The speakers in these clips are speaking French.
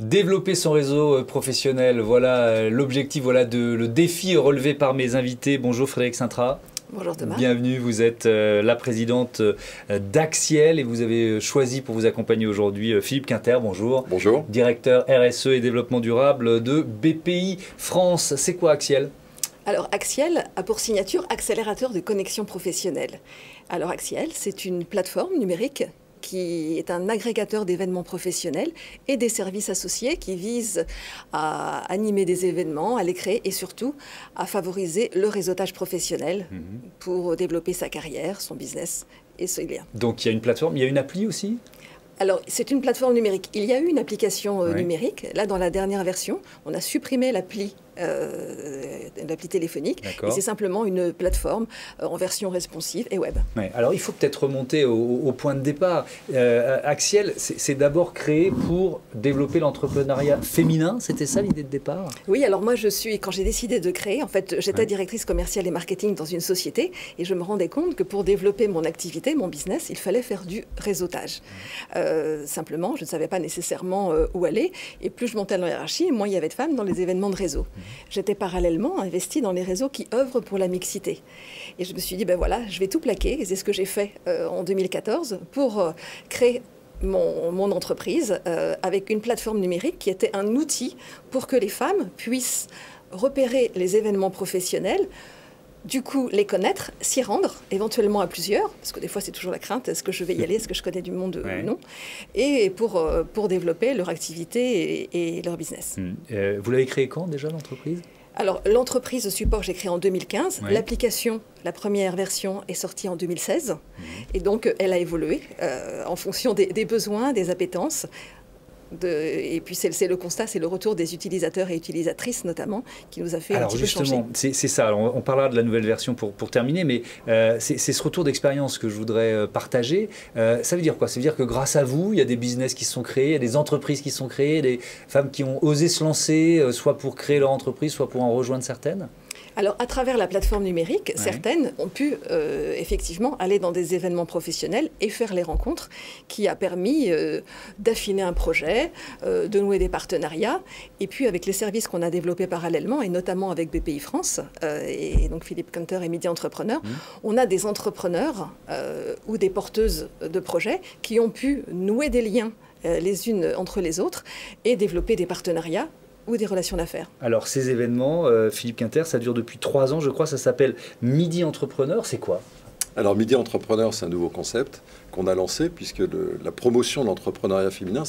Développer son réseau professionnel, voilà l'objectif, voilà le défi relevé par mes invités. Bonjour Frédéric Sintra. Bonjour Thomas. Bienvenue, vous êtes la présidente d'Axiel et vous avez choisi pour vous accompagner aujourd'hui Philippe Quinter, bonjour. Bonjour. Directeur RSE et développement durable de BPI France. C'est quoi Axiel ? Alors Axiel a pour signature accélérateur de connexion professionnelle. Alors Axiel, c'est une plateforme numérique qui est un agrégateur d'événements professionnels et des services associés qui visent à animer des événements, à les créer et surtout à favoriser le réseautage professionnel pour développer sa carrière, son business et ses liens. Donc il y a une plateforme, il y a une appli aussi ? Alors, c'est une plateforme numérique. Il y a eu une application numérique. Là, dans la dernière version, on a supprimé l'appli téléphonique. Et c'est simplement une plateforme en version responsive et web. Ouais. Alors, il faut peut-être remonter au point de départ. Axiel, c'est d'abord créé pour développer l'entrepreneuriat féminin. C'était ça l'idée de départ ? Oui, alors moi, quand j'ai décidé de créer, en fait, j'étais directrice commerciale et marketing dans une société et je me rendais compte que pour développer mon activité, mon business, il fallait faire du réseautage. Simplement, je ne savais pas nécessairement où aller. Et plus je montais dans la hiérarchie, moins il y avait de femmes dans les événements de réseau. J'étais parallèlement investie dans les réseaux qui œuvrent pour la mixité. Et je me suis dit, ben voilà, je vais tout plaquer. Et c'est ce que j'ai fait en 2014 pour créer mon entreprise avec une plateforme numérique qui était un outil pour que les femmes puissent repérer les événements professionnels, du coup, les connaître, s'y rendre, éventuellement à plusieurs, parce que des fois, c'est toujours la crainte, est-ce que je vais y aller, est-ce que je connais du monde ou non, et pour développer leur activité et leur business. Vous l'avez créé quand déjà, l'entreprise ? Alors, l'entreprise support, j'ai créé en 2015. L'application, la première version, est sortie en 2016. Et donc, elle a évolué en fonction des besoins, des appétences. Et puis c'est le constat, c'est le retour des utilisateurs et utilisatrices notamment qui nous a fait un petit peu changer. Alors justement, c'est ça. Alors, on parlera de la nouvelle version pour terminer, mais c'est ce retour d'expérience que je voudrais partager. Ça veut dire quoi? Ça veut dire que grâce à vous, il y a des business qui se sont créés, il y a des entreprises qui se sont créées, des femmes qui ont osé se lancer, soit pour créer leur entreprise, soit pour en rejoindre certaines? Alors, à travers la plateforme numérique, certaines ont pu effectivement aller dans des événements professionnels et faire les rencontres qui a permis d'affiner un projet, de nouer des partenariats. Et puis, avec les services qu'on a développés parallèlement, et notamment avec BPI France, et donc Philippe Quinter et Midi Entrepreneur, on a des entrepreneurs ou des porteuses de projets qui ont pu nouer des liens les unes entre les autres et développer des partenariats ou des relations d'affaires. Alors ces événements, Philippe Quinter, ça dure depuis 3 ans, je crois, ça s'appelle Midi Entrepreneur, c'est quoi? Alors Midi Entrepreneur, c'est un nouveau concept qu'on a lancé, puisque la promotion de l'entrepreneuriat féminin,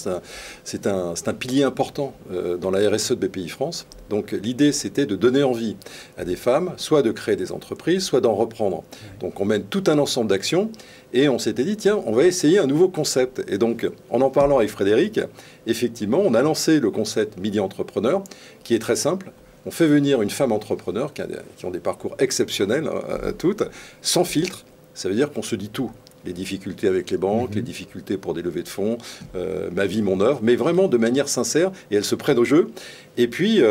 c'est un pilier important dans la RSE de BPI France. Donc l'idée, c'était de donner envie à des femmes, soit de créer des entreprises, soit d'en reprendre. Donc on mène tout un ensemble d'actions, et on s'était dit, tiens, on va essayer un nouveau concept. Et donc, en parlant avec Frédéric, effectivement, on a lancé le concept Midi Entrepreneur, qui est très simple. On fait venir une femme entrepreneur qui ont des parcours exceptionnels, toutes, sans filtre. Ça veut dire qu'on se dit tout. Les difficultés avec les banques, les difficultés pour des levées de fonds, ma vie, mon œuvre, mais vraiment de manière sincère, et elles se prennent au jeu. Et puis,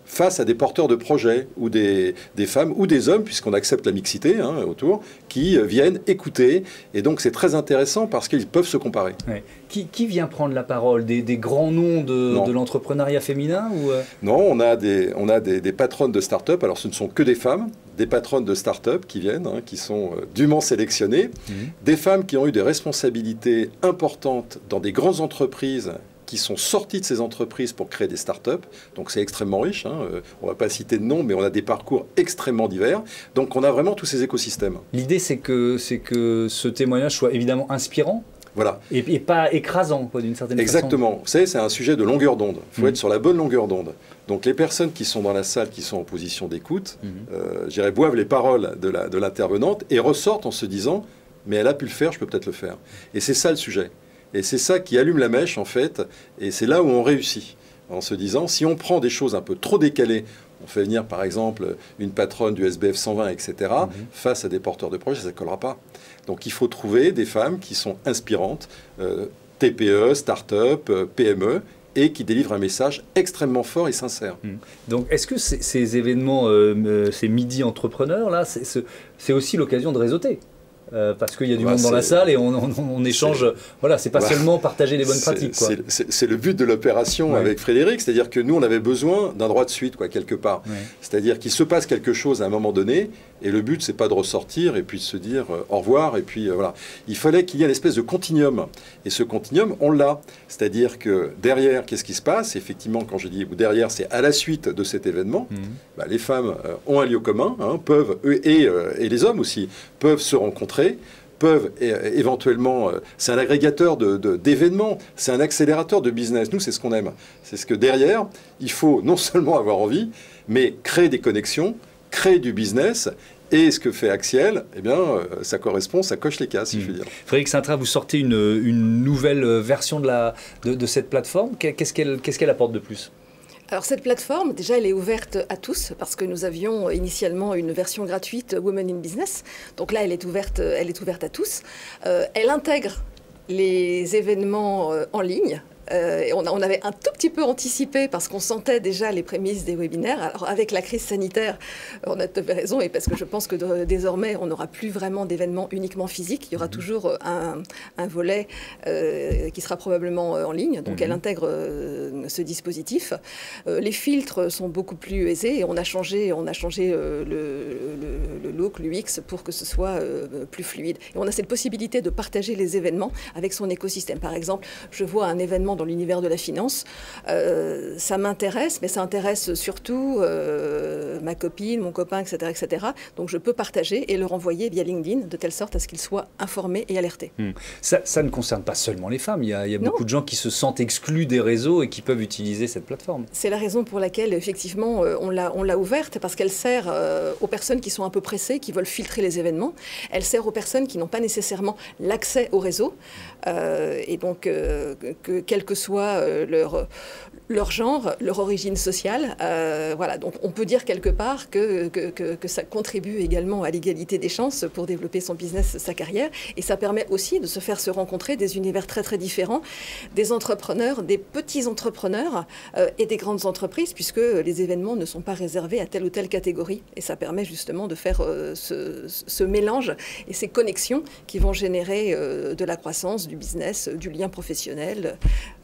face à des porteurs de projets, ou des femmes, ou des hommes, puisqu'on accepte la mixité autour, qui viennent écouter. Et donc, c'est très intéressant parce qu'ils peuvent se comparer. Ouais. Qui vient prendre la parole? Des grands noms de l'entrepreneuriat féminin ou Non, on a des patronnes de start-up. Alors, ce ne sont que des femmes, des patronnes de start-up qui viennent, qui sont dûment sélectionnées, des femmes qui ont eu des responsabilités importantes dans des grandes entreprises, qui sont sortis de ces entreprises pour créer des start-up. Donc c'est extrêmement riche. On ne va pas citer de nom, mais on a des parcours extrêmement divers. Donc on a vraiment tous ces écosystèmes. L'idée, c'est que ce témoignage soit évidemment inspirant. Voilà. Et pas écrasant, d'une certaine façon. Exactement. Vous savez, c'est un sujet de longueur d'onde. Il faut être sur la bonne longueur d'onde. Donc les personnes qui sont dans la salle, qui sont en position d'écoute, boivent les paroles de l'intervenante et ressortent en se disant « mais elle a pu le faire, je peux peut-être le faire ». Et c'est ça le sujet. Et c'est ça qui allume la mèche, en fait, et c'est là où on réussit, en se disant, si on prend des choses un peu trop décalées, on fait venir, par exemple, une patronne du SBF 120, etc., face à des porteurs de projets, ça ne collera pas. Donc il faut trouver des femmes qui sont inspirantes, TPE, start-up, PME, et qui délivrent un message extrêmement fort et sincère. Donc est-ce que ces événements, ces Midi Entrepreneurs, là, c'est aussi l'occasion de réseauter ? parce qu'il y a du monde dans la salle et on échange. Voilà, c'est pas seulement partager les bonnes pratiques. C'est le but de l'opération avec Frédéric, c'est-à-dire que nous, on avait besoin d'un droit de suite, quelque part. C'est-à-dire qu'il se passe quelque chose à un moment donné, et le but, c'est pas de ressortir et puis de se dire au revoir, et puis voilà. Il fallait qu'il y ait une espèce de continuum. Et ce continuum, on l'a. C'est-à-dire que derrière, qu'est-ce qui se passe? Effectivement, quand je dis derrière, c'est à la suite de cet événement, les femmes ont un lieu commun, peuvent, et les hommes aussi, peuvent se rencontrer, peuvent éventuellement... c'est un agrégateur d'événements, c'est un accélérateur de business. Nous, c'est ce qu'on aime. C'est ce que derrière, il faut non seulement avoir envie, mais créer des connexions, créer du business. Et ce que fait Axiel, eh bien, ça correspond, ça coche les cases, si je puis dire. Frédéric Sintra, vous sortez une nouvelle version de cette plateforme. Qu'est-ce qu'elle apporte de plus ? Alors cette plateforme, déjà, elle est ouverte à tous parce que nous avions initialement une version gratuite Women in Business. Donc là, elle est ouverte à tous. Elle intègre les événements en ligne. On avait un tout petit peu anticipé parce qu'on sentait déjà les prémices des webinaires. Alors avec la crise sanitaire, on a tout à fait raison, et parce que je pense que désormais on n'aura plus vraiment d'événements uniquement physiques. Il y aura toujours un volet qui sera probablement en ligne. Donc elle intègre ce dispositif. Les filtres sont beaucoup plus aisés et on a changé le look, l'UX pour que ce soit plus fluide. Et on a cette possibilité de partager les événements avec son écosystème. Par exemple, je vois un événement dans l'univers de la finance, ça m'intéresse, mais ça intéresse surtout ma copine, mon copain, etc., etc. Donc je peux partager et le renvoyer via LinkedIn de telle sorte à ce qu'il soit informé et alerté. Ça ne concerne pas seulement les femmes, il y a beaucoup de gens qui se sentent exclus des réseaux et qui peuvent utiliser cette plateforme. C'est la raison pour laquelle, effectivement, on l'a ouverte, parce qu'elle sert aux personnes qui sont un peu pressées, qui veulent filtrer les événements. Elle sert aux personnes qui n'ont pas nécessairement l'accès au réseau. Et donc, quel que soit leur genre, leur origine sociale. Voilà, donc on peut dire quelque part que ça contribue également à l'égalité des chances pour développer son business, sa carrière. Et ça permet aussi de se rencontrer des univers très très différents, des entrepreneurs, des petits entrepreneurs et des grandes entreprises, puisque les événements ne sont pas réservés à telle ou telle catégorie. Et ça permet justement de faire ce mélange et ces connexions qui vont générer de la croissance, du business, du lien professionnel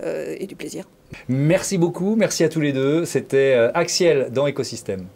et du plaisir. Merci beaucoup, merci à tous les deux. C'était Axiel dans Écosystème.